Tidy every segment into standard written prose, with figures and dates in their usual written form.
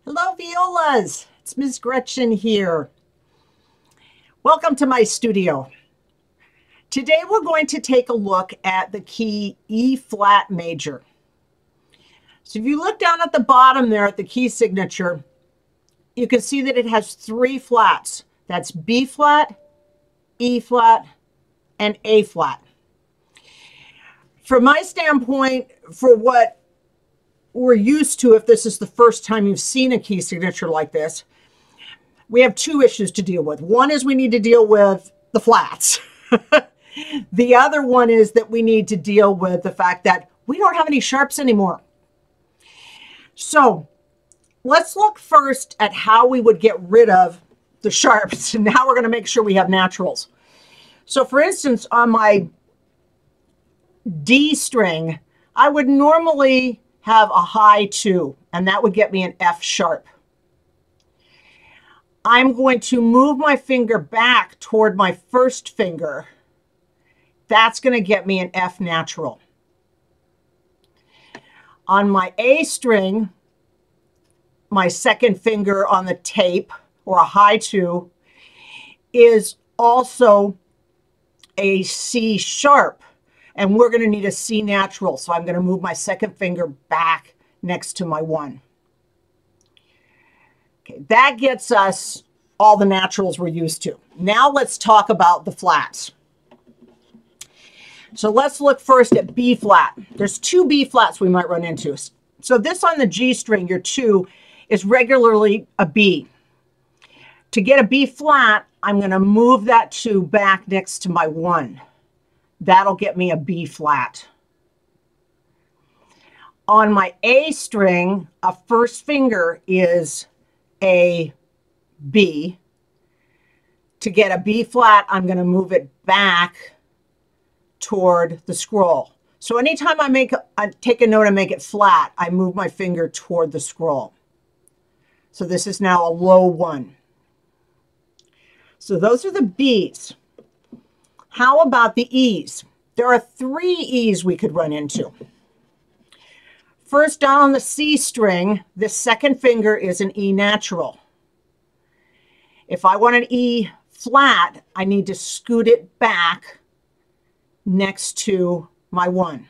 Hello, violas. It's Ms. Gretchen here. Welcome to my studio. Today we're going to take a look at the key E flat major. So if you look down at the bottom there at the key signature, you can see that it has three flats. That's B flat, E flat, and A flat. From my standpoint, for what we're used to, if this is the first time you've seen a key signature like this, we have two issues to deal with. One is we need to deal with the flats. The other one is that we need to deal with the fact that we don't have any sharps anymore. So let's look first at how we would get rid of the sharps. And now we're going to make sure we have naturals. So for instance, on my D string, I would normally have a high 2, and that would get me an F sharp. I'm going to move my finger back toward my first finger. That's going to get me an F natural. On my A string, my second finger on the tape, or a high 2, is also a C sharp. And we're going to need a C natural. So I'm going to move my second finger back next to my 1. Okay, that gets us all the naturals we're used to. Now let's talk about the flats. So let's look first at B flat. There's two B flats we might run into. So this on the G string, your 2, is regularly a B. To get a B flat, I'm going to move that 2 back next to my 1. That'll get me a B flat. On my A string, a first finger is a B. To get a B flat, I'm going to move it back toward the scroll. So anytime I take a note and make it flat, I move my finger toward the scroll. So this is now a low 1. So those are the B's. How about the E's? There are 3 E's we could run into. First, down on the C string, the second finger is an E natural. If I want an E flat, I need to scoot it back next to my 1.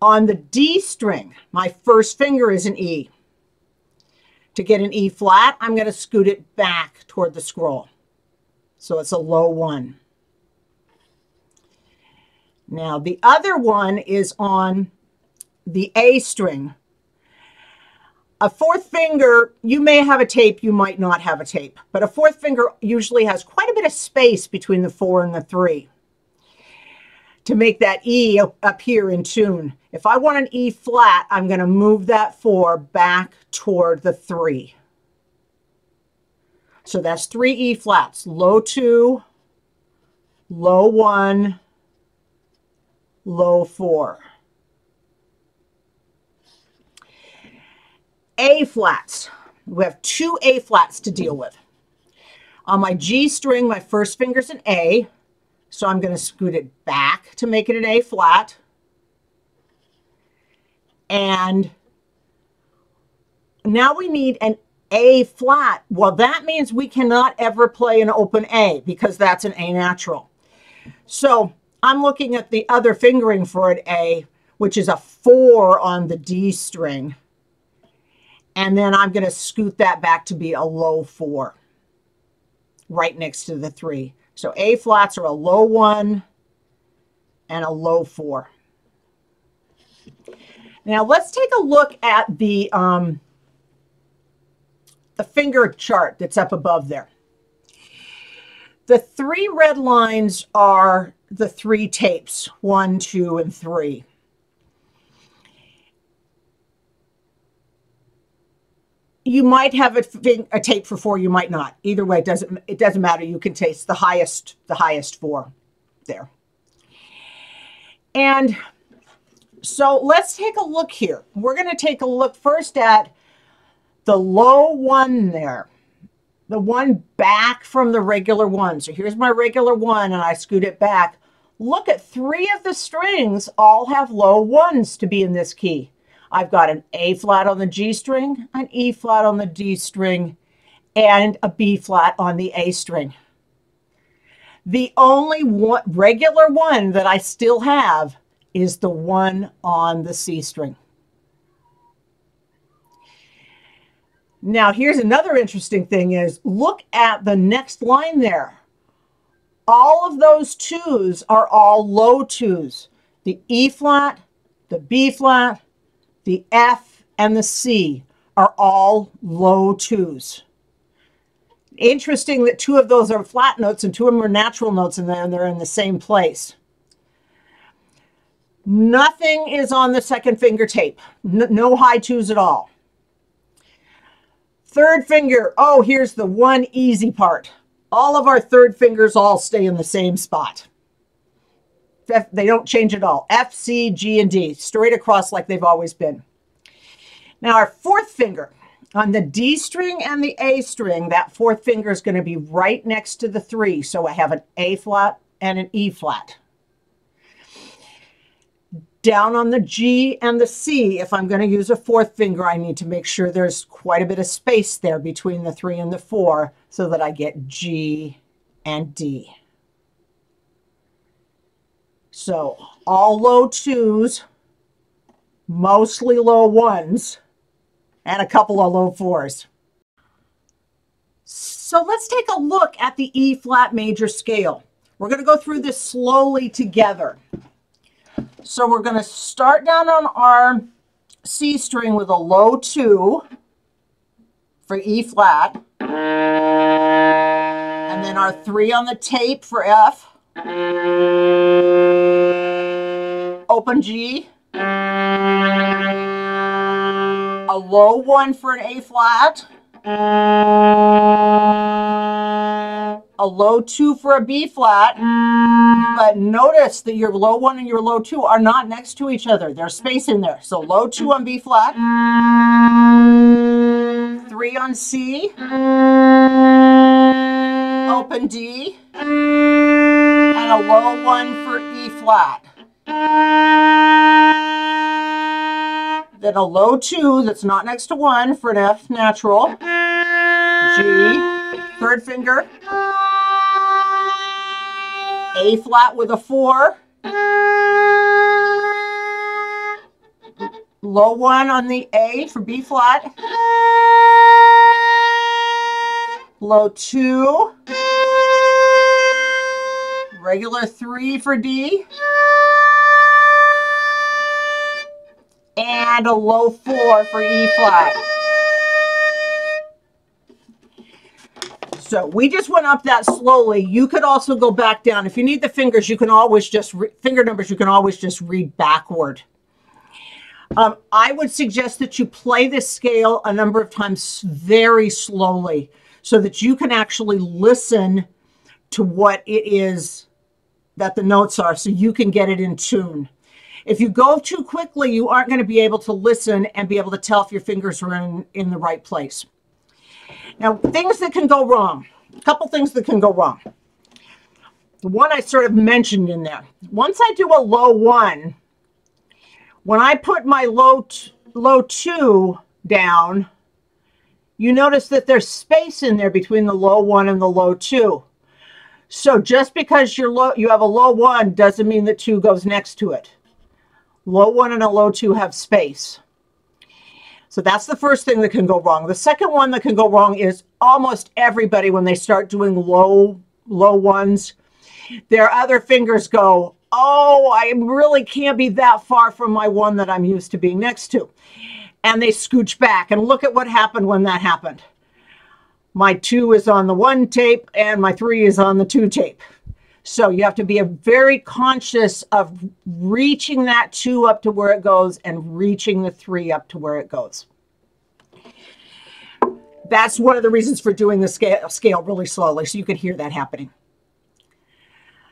On the D string, my first finger is an E. To get an E flat, I'm going to scoot it back toward the scroll. So it's a low 1. Now the other one is on the A string. A fourth finger, you may have a tape, you might not have a tape, but a fourth finger usually has quite a bit of space between the 4 and the 3 to make that E up here in tune. If I want an E flat, I'm going to move that 4 back toward the 3. So that's 3 E flats: low 2, low 1, low 4. A flats. We have 2 A flats to deal with. On my G string, my first finger's an A, so I'm going to scoot it back to make it an A flat. And now we need an A flat. Well, that means we cannot ever play an open A because that's an A natural. So I'm looking at the other fingering for an A, which is a 4 on the D string. And then I'm going to scoot that back to be a low 4 right next to the 3. So A flats are a low 1 and a low 4. Now let's take a look at the finger chart that's up above there. The 3 red lines are the 3 tapes, 1, 2, and 3. You might have a tape for 4, you might not. Either way, it doesn't matter. You can taste the highest 4 there. And so let's take a look here. We're going to take a look first at the low 1 there, the one back from the regular 1. So here's my regular 1, and I scoot it back. Look at 3 of the strings all have low 1s to be in this key. I've got an A flat on the G string, an E flat on the D string, and a B flat on the A string. The only regular one that I still have is the one on the C string. Now, here's another interesting thing is, look at the next line there. All of those twos are all low twos. The E flat, the B flat, the F, and the C are all low twos. Interesting that two of those are flat notes and two of them are natural notes, and then they're in the same place. Nothing is on the second finger tape. No high twos at all. Third finger, oh, here's the one easy part. All of our third fingers all stay in the same spot. They don't change at all. F, C, G, and D, straight across like they've always been. Now our fourth finger, on the D string and the A string, that fourth finger is going to be right next to the 3. So I have an A flat and an E flat. Down on the G and the C, if I'm going to use a fourth finger, I need to make sure there's quite a bit of space there between the 3 and the 4 so that I get G and D. So all low 2s, mostly low 1s, and a couple of low 4s. So let's take a look at the E flat major scale. We're going to go through this slowly together. So we're going to start down on our C string with a low 2 for E flat, and then our 3 on the tape for F, open G, a low 1 for an A flat, a low 2 for a B flat, but notice that your low 1 and your low 2 are not next to each other. There's space in there. So low 2 on B flat, 3 on C, open D, and a low 1 for E flat. Then a low 2 that's not next to 1 for an F natural, G, third finger, A flat with a 4, low 1 on the A for B flat, low 2, regular 3 for D, and a low 4 for E flat. So we just went up that slowly. You could also go back down. If you need the fingers, you can always just, finger numbers, you can always just read backward. I would suggest that you play this scale a number of times very slowly so that you can actually listen to what it is that the notes are so you can get it in tune. If you go too quickly, you aren't going to be able to listen and be able to tell if your fingers are in the right place. Now, things that can go wrong. A couple things that can go wrong. The one I sort of mentioned in there. Once I do a low 1, when I put my low 2 down, you notice that there's space in there between the low 1 and the low 2. So just because you have a low 1 doesn't mean that 2 goes next to it. Low 1 and a low 2 have space. So that's the first thing that can go wrong. The second one that can go wrong is almost everybody, when they start doing low 1s, their other fingers go, oh, I really can't be that far from my 1 that I'm used to being next to. And they scooch back. And look at what happened when that happened. My 2 is on the 1 tape and my 3 is on the 2 tape. So you have to be very conscious of reaching that 2 up to where it goes and reaching the 3 up to where it goes. That's one of the reasons for doing the scale really slowly, so you can hear that happening.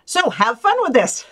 So have fun with this.